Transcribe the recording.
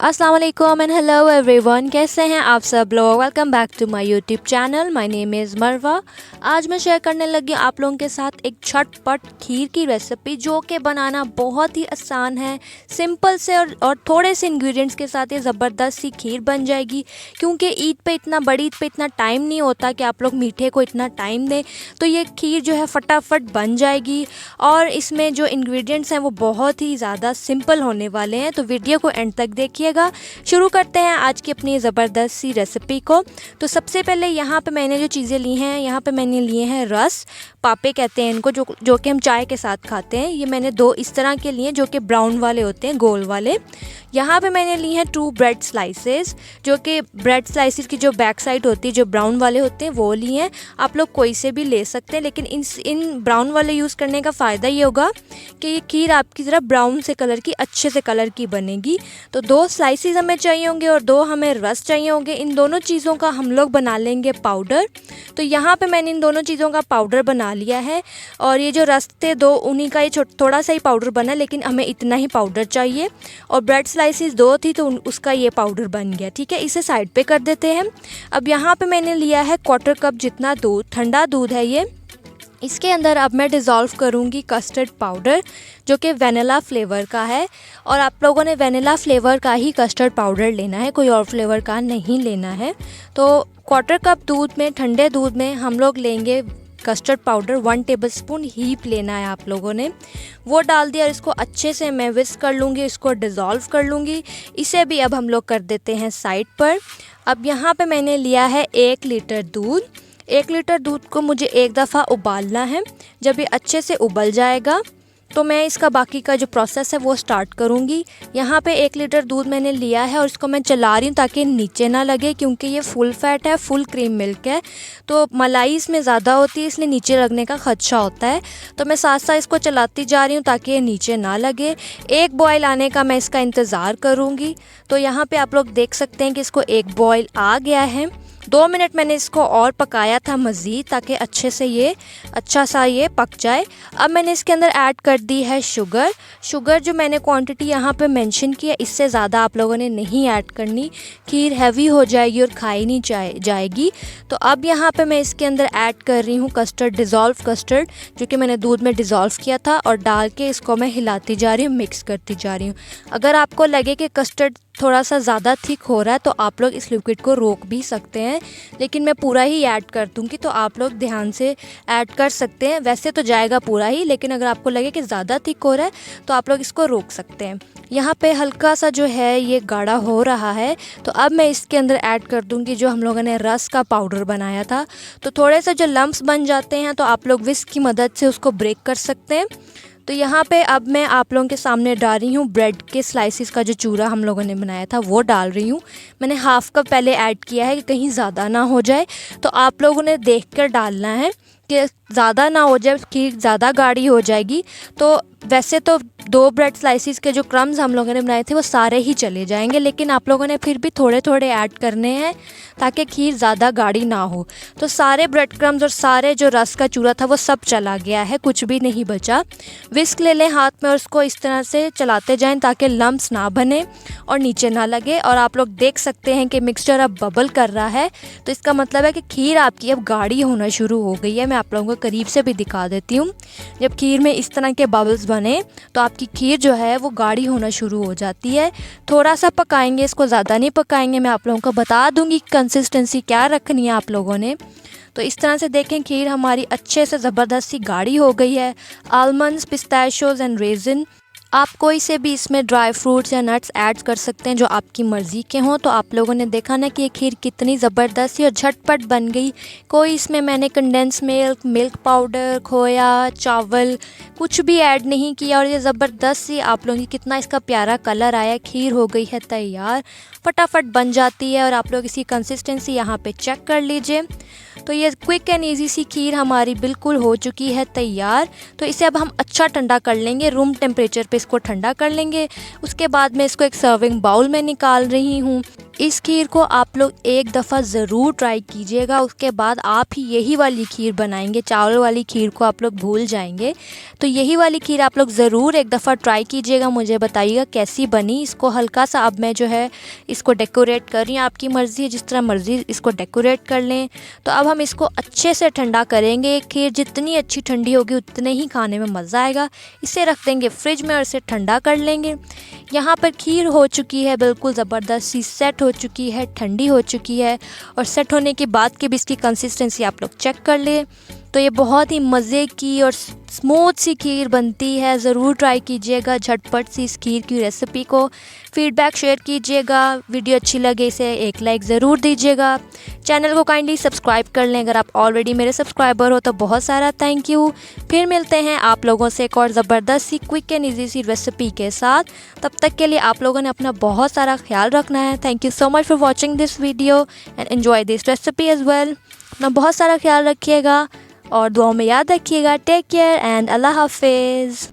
अस्सलाम वालेकुम and hello everyone, कैसे हैं आप सब लोग। Welcome back to my YouTube channel. My name is Marwa. आज मैं शेयर करने लगी आप लोगों के साथ एक झटपट खीर की रेसिपी जो कि बनाना बहुत ही आसान है। सिंपल से और थोड़े से इंग्रेडिएंट्स के साथ ये ज़बरदस्त सी खीर बन जाएगी, क्योंकि ईद पे इतना टाइम नहीं होता कि आप लोग मीठे को इतना टाइम दें। तो ये खीर जो है फटाफट बन जाएगी और इसमें जो इंग्रेडिएंट्स हैं वो बहुत ही ज़्यादा सिंपल होने वाले हैं। तो वीडियो को एंड तक देखिए। शुरू करते हैं आज की अपनी ज़बरदस्त सी रेसिपी को। तो सबसे पहले यहाँ पे मैंने जो चीज़ें ली हैं, यहाँ पे मैंने लिए हैं रस, पापे कहते हैं इनको, जो कि हम चाय के साथ खाते हैं। ये मैंने 2 इस तरह के लिए जो कि ब्राउन वाले होते हैं, गोल वाले। यहाँ पे मैंने ली हैं 2 ब्रेड स्लाइसेस, जो कि ब्रेड स्लाइसेस की जो बैक साइड होती है, जो ब्राउन वाले होते हैं वो लिए हैं। आप लोग कोई से भी ले सकते हैं, लेकिन इन ब्राउन वाले यूज़ करने का फ़ायदा ये होगा कि ये खीर आपकी ज़रा ब्राउन से कलर की, अच्छे से कलर की बनेगी। तो 2 स्लाइसेस हमें चाहिए होंगे और 2 हमें रस चाहिए होंगे। इन दोनों चीज़ों का हम लोग बना लेंगे पाउडर। तो यहाँ पे मैंने इन दोनों चीज़ों का पाउडर बना लिया है। और ये जो रस थे 2, उन्हीं का ये थोड़ा सा ही पाउडर बना, लेकिन हमें इतना ही पाउडर चाहिए। और ब्रेड स्लाइसेस 2 थी तो उसका ये पाउडर बन गया। ठीक है, इसे साइड पे कर देते हैं। अब यहाँ पे मैंने लिया है 1/4 कप जितना दूध, ठंडा दूध है ये। इसके अंदर अब मैं डिज़ोल्व करूँगी कस्टर्ड पाउडर, जो कि वनीला फ्लेवर का है। और आप लोगों ने वनीला फ्लेवर का ही कस्टर्ड पाउडर लेना है, कोई और फ्लेवर का नहीं लेना है। तो 1/4 कप दूध में, ठंडे दूध में हम लोग लेंगे कस्टर्ड पाउडर। 1 टेबलस्पून हीप लेना है आप लोगों ने, वो डाल दिया और इसको अच्छे से मैं विस्क कर लूँगी, इसको डिज़ोल्व कर लूँगी। इसे भी अब हम लोग कर देते हैं साइड पर। अब यहाँ पे मैंने लिया है 1 लीटर दूध। 1 लीटर दूध को मुझे एक दफ़ा उबालना है। जब ये अच्छे से उबल जाएगा तो मैं इसका बाकी का जो प्रोसेस है वो स्टार्ट करूँगी। यहाँ पे 1 लीटर दूध मैंने लिया है और इसको मैं चला रही हूँ ताकि नीचे ना लगे, क्योंकि ये फुल फैट है, फुल क्रीम मिल्क है, तो मलाई इसमें ज़्यादा होती है, इसलिए नीचे लगने का खदशा होता है। तो मैं साथ साथ इसको चलाती जा रही हूँ ताकि ये नीचे ना लगे। 1 बॉयल आने का मैं इसका इंतज़ार करूँगी। तो यहाँ पर आप लोग देख सकते हैं कि इसको 1 बॉयल आ गया है। 2 मिनट मैंने इसको और पकाया था मज़ीद, ताकि अच्छे से ये अच्छा सा ये पक जाए। अब मैंने इसके अंदर ऐड कर दी है शुगर। शुगर जो मैंने क्वांटिटी यहाँ पे मेंशन की है, इससे ज़्यादा आप लोगों ने नहीं ऐड करनी, खीर हैवी हो जाएगी और खाई नहीं जाएगी। तो अब यहाँ पे मैं इसके अंदर ऐड कर रही हूँ कस्टर्ड, डिज़ोल्व कस्टर्ड, जो कि मैंने दूध में डिज़ोल्व किया था, और डाल के इसको मैं हिलाती जा रही हूँ, मिक्स करती जा रही हूँ। अगर आपको लगे कि कस्टर्ड थोड़ा सा ज़्यादा थिक हो रहा है तो आप लोग इस लिक्विड को रोक भी सकते हैं, लेकिन मैं पूरा ही ऐड कर दूँगी, तो आप लोग ध्यान से ऐड कर सकते हैं। वैसे तो जाएगा पूरा ही, लेकिन अगर आपको लगे कि ज़्यादा थिक हो रहा है तो आप लोग इसको रोक सकते हैं। यहाँ पे हल्का सा जो है ये गाढ़ा हो रहा है, तो अब मैं इसके अंदर ऐड कर दूँगी जो हम लोगों ने रस का पाउडर बनाया था। तो थोड़े से जो लम्प्स बन जाते हैं तो आप लोग विस्क की मदद से उसको ब्रेक कर सकते हैं। तो यहाँ पे अब मैं आप लोगों के सामने डाल रही हूँ ब्रेड के स्लाइसिस का जो चूरा हम लोगों ने बनाया था वो डाल रही हूँ। मैंने 1/2 कप पहले ऐड किया है कि कहीं ज़्यादा ना हो जाए, तो आप लोगों ने देख कर डालना है कि ज़्यादा ना हो जाए, खीर ज़्यादा गाढ़ी हो जाएगी। तो वैसे तो 2 ब्रेड स्लाइसिस के जो क्रम्स हम लोगों ने बनाए थे वो सारे ही चले जाएंगे, लेकिन आप लोगों ने फिर भी थोड़े थोड़े ऐड करने हैं ताकि खीर ज़्यादा गाढ़ी ना हो। तो सारे ब्रेड क्रम्स और सारे जो रस का चूरा था वो सब चला गया है, कुछ भी नहीं बचा। विस्क ले लें हाथ में और उसको इस तरह से चलाते जाएं ताकि लम्प्स ना बने और नीचे ना लगे। और आप लोग देख सकते हैं कि मिक्सचर अब बबल कर रहा है, तो इसका मतलब है कि खीर आपकी अब गाढ़ी होना शुरू हो गई है। मैं आप लोगों को करीब से भी दिखा देती हूँ। जब खीर में इस तरह के बबल्स बने तो आपकी खीर जो है वो गाढ़ी होना शुरू हो जाती है। थोड़ा सा पकाएंगे, इसको ज़्यादा नहीं पकाएंगे। मैं आप लोगों को बता दूंगी कंसिस्टेंसी क्या रखनी है आप लोगों ने। तो इस तरह से देखें खीर हमारी अच्छे से ज़बरदस्त सी गाढ़ी हो गई है। आलमंड्स, पिस्ताशियोज एंड रेजिन, आप कोई से भी इसमें ड्राई फ्रूट्स या नट्स ऐड कर सकते हैं जो आपकी मर्ज़ी के हों। तो आप लोगों ने देखा ना कि ये खीर कितनी ज़बरदस्त और झटपट बन गई। कोई इसमें मैंने कंडेंस मिल्क, मिल्क पाउडर, खोया, चावल कुछ भी ऐड नहीं किया, और ये ज़बरदस्त सी आप लोगों की कितना इसका प्यारा कलर आया। खीर हो गई है तैयार, फटाफट बन जाती है। और आप लोग इसकी कंसिस्टेंसी यहाँ पे चेक कर लीजिए। तो ये क्विक एंड इजी सी खीर हमारी बिल्कुल हो चुकी है तैयार। तो इसे अब हम अच्छा ठंडा कर लेंगे, रूम टेम्परेचर पे इसको ठंडा कर लेंगे। उसके बाद मैं इसको एक सर्विंग बाउल में निकाल रही हूँ। इस खीर को आप लोग एक दफ़ा ज़रूर ट्राई कीजिएगा, उसके बाद आप ही यही वाली खीर बनाएंगे, चावल वाली खीर को आप लोग भूल जाएंगे। तो यही वाली खीर आप लोग ज़रूर एक दफ़ा ट्राई कीजिएगा, मुझे बताइएगा कैसी बनी। इसको हल्का सा अब मैं जो है इसको डेकोरेट कर रही हूँ, आपकी मर्ज़ी है, जिस तरह मर्ज़ी इसको डेकोरेट कर लें। तो अब हम इसको अच्छे से ठंडा करेंगे। खीर जितनी अच्छी ठंडी होगी उतने ही खाने में मज़ा आएगा। इसे रख देंगे फ्रिज में और इसे ठंडा कर लेंगे। यहाँ पर खीर हो चुकी है, बिल्कुल ज़बरदस्त सी सेट हो चुकी है, ठंडी हो चुकी है। और सेट होने के बाद की भी इसकी कंसिस्टेंसी आप लोग चेक कर ले। तो ये बहुत ही मज़े की और स्मूथ सी खीर बनती है। ज़रूर ट्राई कीजिएगा झटपट सी इस खीर की रेसिपी को। फीडबैक शेयर कीजिएगा, वीडियो अच्छी लगे इसे एक लाइक ज़रूर दीजिएगा। चैनल को काइंडली सब्सक्राइब कर लें अगर आप ऑलरेडी मेरे सब्सक्राइबर हो तो बहुत सारा थैंक यू। फिर मिलते हैं आप लोगों से एक और ज़बरदस्त सी क्विक एंड ईजी सी रेसिपी के साथ। तब तक के लिए आप लोगों ने अपना बहुत सारा ख्याल रखना है। Thank you so much for watching this video and enjoy this recipe as well. अपना बहुत सारा ख्याल रखिएगा और दुआओं में याद रखिएगा। टेक केयर एंड अल्लाह हाफिज़।